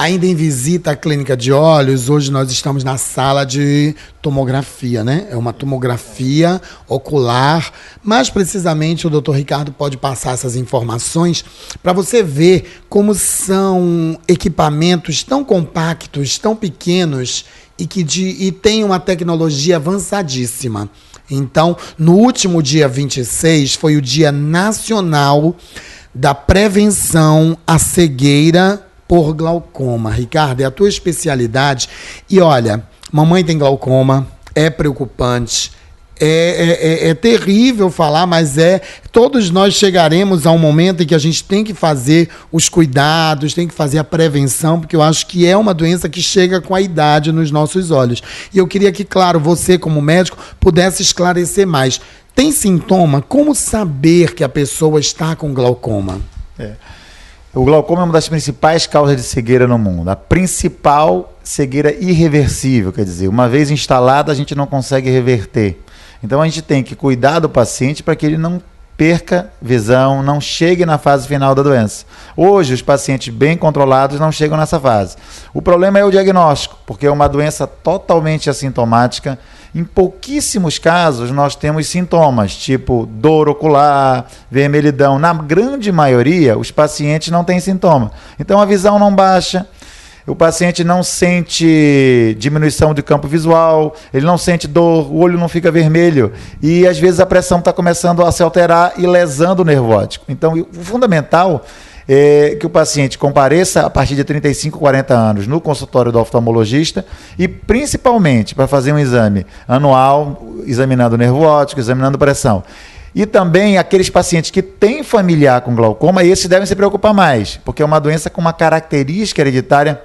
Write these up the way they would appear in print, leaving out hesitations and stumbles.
ainda em visita à clínica de olhos, hoje nós estamos na sala de tomografia, né? É uma tomografia ocular. Mais precisamente, o Dr. Ricardo pode passar essas informações para você ver como são equipamentos tão compactos, tão pequenos e tem uma tecnologia avançadíssima. Então, no último dia 26, foi o Dia Nacional da Prevenção à Cegueira por Glaucoma. Ricardo, é a tua especialidade. E olha, mamãe tem glaucoma, é preocupante, é terrível falar, mas todos nós chegaremos a um momento em que a gente tem que fazer os cuidados, tem que fazer a prevenção, porque eu acho que é uma doença que chega com a idade nos nossos olhos. E eu queria que, claro, você como médico pudesse esclarecer mais. Tem sintoma? Como saber que a pessoa está com glaucoma? O glaucoma é uma das principais causas de cegueira no mundo. A principal cegueira irreversível, quer dizer, uma vez instalada a gente não consegue reverter. Então a gente tem que cuidar do paciente para que ele não perca visão, não chegue na fase final da doença. Hoje, os pacientes bem controlados não chegam nessa fase. O problema é o diagnóstico, porque é uma doença totalmente assintomática. Em pouquíssimos casos, nós temos sintomas, tipo dor ocular, vermelhidão. Na grande maioria, os pacientes não têm sintoma. Então, a visão não baixa, o paciente não sente diminuição de campo visual, ele não sente dor, o olho não fica vermelho e às vezes a pressão está começando a se alterar e lesando o nervo óptico. Então, o fundamental é que o paciente compareça a partir de 35, 40 anos no consultório do oftalmologista e principalmente para fazer um exame anual, examinando o nervo óptico, examinando pressão. E também aqueles pacientes que têm familiar com glaucoma, esses devem se preocupar mais, porque é uma doença com uma característica hereditária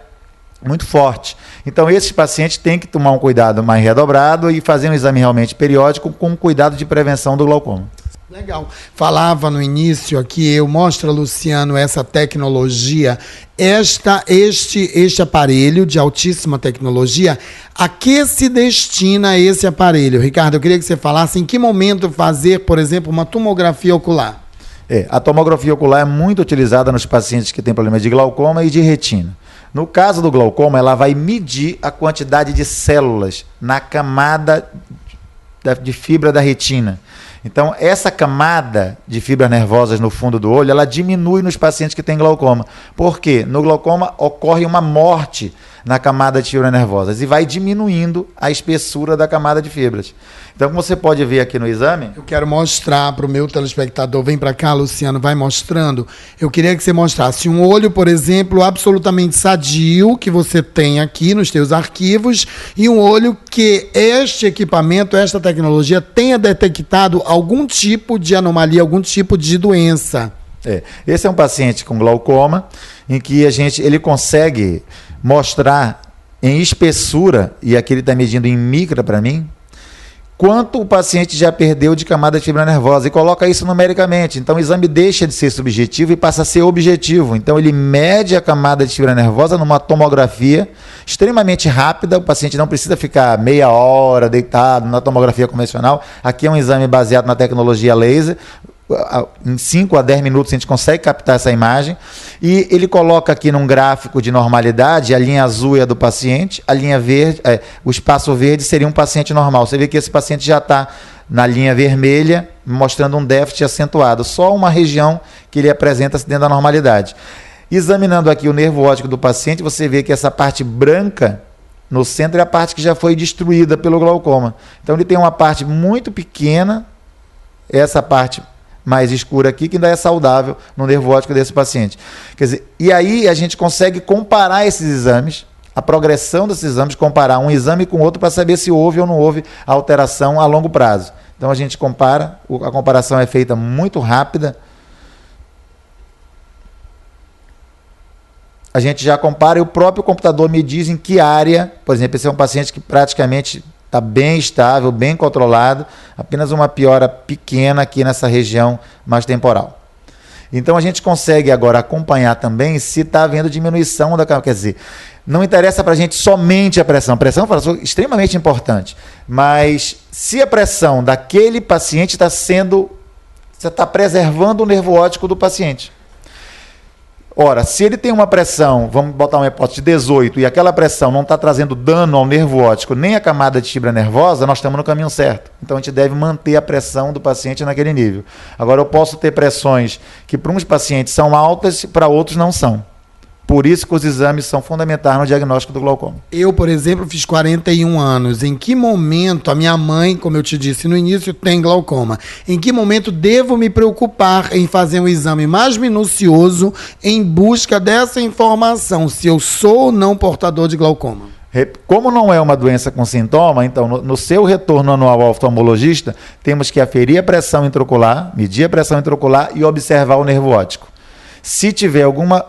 muito forte. Então, esses pacientes têm que tomar um cuidado mais redobrado e fazer um exame realmente periódico com cuidado de prevenção do glaucoma. Legal. Falava no início aqui, mostra, Luciano, essa tecnologia, este aparelho de altíssima tecnologia, a que se destina esse aparelho? Ricardo, eu queria que você falasse em que momento fazer, por exemplo, uma tomografia ocular. A tomografia ocular é muito utilizada nos pacientes que têm problema de glaucoma e de retina. No caso do glaucoma, ela vai medir a quantidade de células na camada de fibra da retina. Então, essa camada de fibras nervosas no fundo do olho, ela diminui nos pacientes que têm glaucoma. Por quê? No glaucoma ocorre uma morte na camada de fibras nervosas e vai diminuindo a espessura da camada de fibras. Então, como você pode ver aqui no exame... Eu quero mostrar para o meu telespectador. Vem para cá, Luciano, vai mostrando. Eu queria que você mostrasse um olho, por exemplo, absolutamente sadio, que você tem aqui nos seus arquivos, e um olho que este equipamento, esta tecnologia, tenha detectado algum tipo de anomalia, algum tipo de doença. Esse é um paciente com glaucoma, em que ele consegue mostrar em espessura, e aqui ele está medindo em micra para mim, quanto o paciente já perdeu de camada de fibra nervosa e coloca isso numericamente. Então o exame deixa de ser subjetivo e passa a ser objetivo. Então ele mede a camada de fibra nervosa numa tomografia extremamente rápida. O paciente não precisa ficar meia hora deitado na tomografia convencional. Aqui é um exame baseado na tecnologia laser. Em 5 a 10 minutos a gente consegue captar essa imagem e ele coloca aqui num gráfico de normalidade, a linha azul é a do paciente, a linha verde, o espaço verde seria um paciente normal. Você vê que esse paciente já está na linha vermelha, mostrando um déficit acentuado, só uma região que ele apresenta dentro da normalidade. Examinando aqui o nervo óptico do paciente, você vê que essa parte branca no centro é a parte que já foi destruída pelo glaucoma. Então ele tem uma parte muito pequena, essa parte mais escura aqui, que ainda é saudável no nervo óptico desse paciente. Quer dizer, e aí a gente consegue comparar esses exames, a progressão desses exames, comparar um exame com outro para saber se houve ou não houve alteração a longo prazo. Então a gente compara, a comparação é feita muito rápida. A gente já compara e o próprio computador me diz em que área, por exemplo, esse é um paciente que praticamente está bem estável, bem controlado, apenas uma piora pequena aqui nessa região mais temporal. Então a gente consegue agora acompanhar também se está havendo diminuição da... Quer dizer, não interessa para a gente somente a pressão. A pressão é extremamente importante, mas se a pressão daquele paciente está sendo... Você está preservando o nervo óptico do paciente. Ora, se ele tem uma pressão, vamos botar uma hipótese de 18, e aquela pressão não está trazendo dano ao nervo óptico, nem a camada de fibra nervosa, nós estamos no caminho certo. Então a gente deve manter a pressão do paciente naquele nível. Agora, eu posso ter pressões que para uns pacientes são altas e para outros não são. Por isso que os exames são fundamentais no diagnóstico do glaucoma. Eu, por exemplo, fiz 41 anos. Em que momento a minha mãe, como eu te disse no início, tem glaucoma? Em que momento devo me preocupar em fazer um exame mais minucioso em busca dessa informação, se eu sou ou não portador de glaucoma? Como não é uma doença com sintoma, então no seu retorno anual ao oftalmologista, temos que aferir a pressão intraocular, medir a pressão intraocular e observar o nervo óptico. Se tiver alguma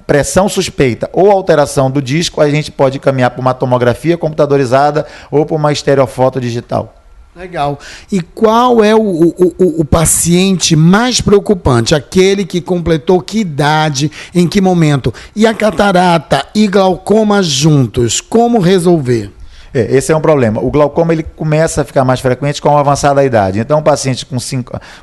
pressão suspeita ou alteração do disco, a gente pode caminhar para uma tomografia computadorizada ou para uma estereofoto digital. Legal. E qual é o paciente mais preocupante? Aquele que completou que idade, em que momento? E a catarata e glaucoma juntos, como resolver? Esse é um problema. O glaucoma ele começa a ficar mais frequente com a avançada idade. Então,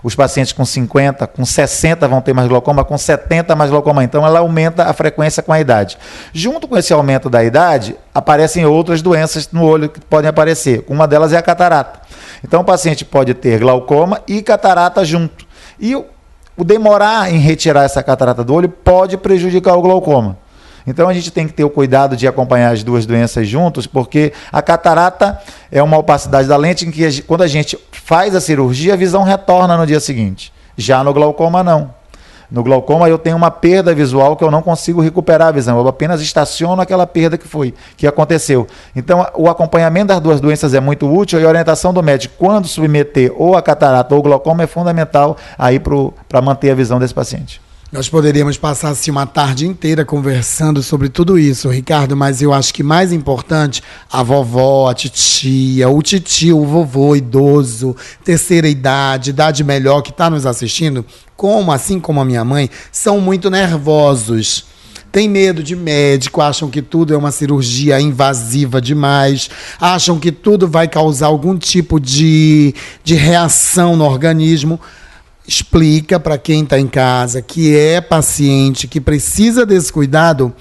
os pacientes com 50, com 60 vão ter mais glaucoma, com 70 mais glaucoma. Então, ela aumenta a frequência com a idade. Junto com esse aumento da idade, aparecem outras doenças no olho que podem aparecer. Uma delas é a catarata. Então, o paciente pode ter glaucoma e catarata junto. E o demorar em retirar essa catarata do olho pode prejudicar o glaucoma. Então a gente tem que ter o cuidado de acompanhar as duas doenças juntos, porque a catarata é uma opacidade da lente em que quando a gente faz a cirurgia, a visão retorna no dia seguinte. Já no glaucoma, não. No glaucoma eu tenho uma perda visual que eu não consigo recuperar a visão, eu apenas estaciono aquela perda que aconteceu. Então o acompanhamento das duas doenças é muito útil e a orientação do médico quando submeter ou a catarata ou o glaucoma é fundamental aí para manter a visão desse paciente. Nós poderíamos passar assim, uma tarde inteira conversando sobre tudo isso, Ricardo, mas eu acho que mais importante, a vovó, a titia, o titio, o vovô idoso, terceira idade melhor que está nos assistindo, assim como a minha mãe, são muito nervosos. Tem medo de médico, acham que tudo é uma cirurgia invasiva demais, acham que tudo vai causar algum tipo de reação no organismo. Explica para quem está em casa, que é paciente, que precisa desse cuidado,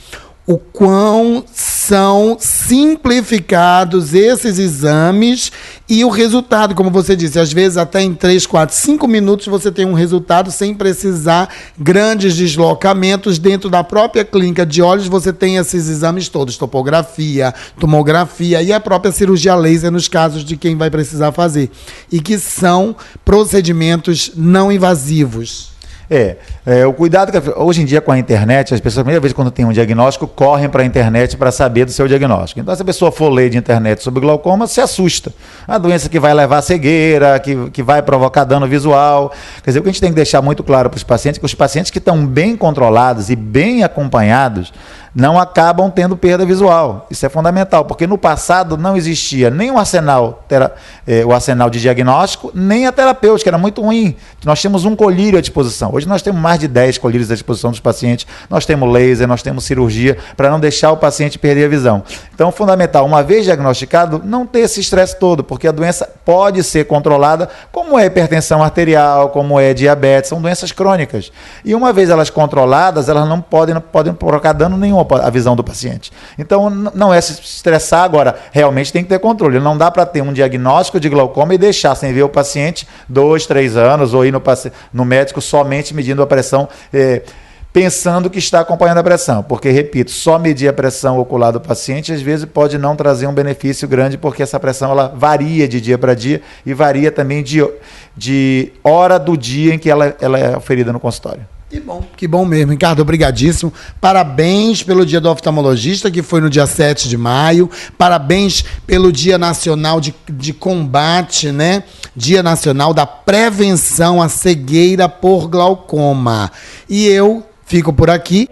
o quão são simplificados esses exames e o resultado, como você disse, às vezes até em 3, 4, 5 minutos você tem um resultado sem precisar grandes deslocamentos dentro da própria clínica de olhos, você tem esses exames todos, topografia, tomografia e a própria cirurgia laser nos casos de quem vai precisar fazer, e que são procedimentos não invasivos. O cuidado que hoje em dia com a internet, as pessoas, a primeira vez quando tem um diagnóstico, correm para a internet para saber do seu diagnóstico. Então, se a pessoa for ler de internet sobre glaucoma, se assusta. A doença que vai levar a cegueira, que vai provocar dano visual. Quer dizer, o que a gente tem que deixar muito claro para os pacientes, que os pacientes que estão bem controlados e bem acompanhados, não acabam tendo perda visual. Isso é fundamental, porque no passado não existia nem o arsenal de diagnóstico, nem a terapêutica, era muito ruim. Nós temos um colírio à disposição. Hoje nós temos mais de 10 colírios à disposição dos pacientes, nós temos laser, nós temos cirurgia, para não deixar o paciente perder a visão. Então, fundamental, uma vez diagnosticado, não ter esse estresse todo, porque a doença pode ser controlada, como é hipertensão arterial, como é diabetes, são doenças crônicas. E uma vez elas controladas, elas não podem provocar dano nenhum a visão do paciente. Então, não é se estressar agora, realmente tem que ter controle. Não dá para ter um diagnóstico de glaucoma e deixar sem ver o paciente 2, 3 anos, ou ir no médico somente medindo a pressão, pensando que está acompanhando a pressão. Porque, repito, só medir a pressão ocular do paciente, às vezes pode não trazer um benefício grande, porque essa pressão ela varia de dia para dia e varia também de hora do dia em que ela é oferida no consultório. Que bom mesmo, Ricardo, obrigadíssimo. Parabéns pelo Dia do Oftalmologista, que foi no dia 7 de maio. Parabéns pelo Dia Nacional de Combate, né? Dia Nacional da Prevenção à Cegueira por Glaucoma. E eu fico por aqui.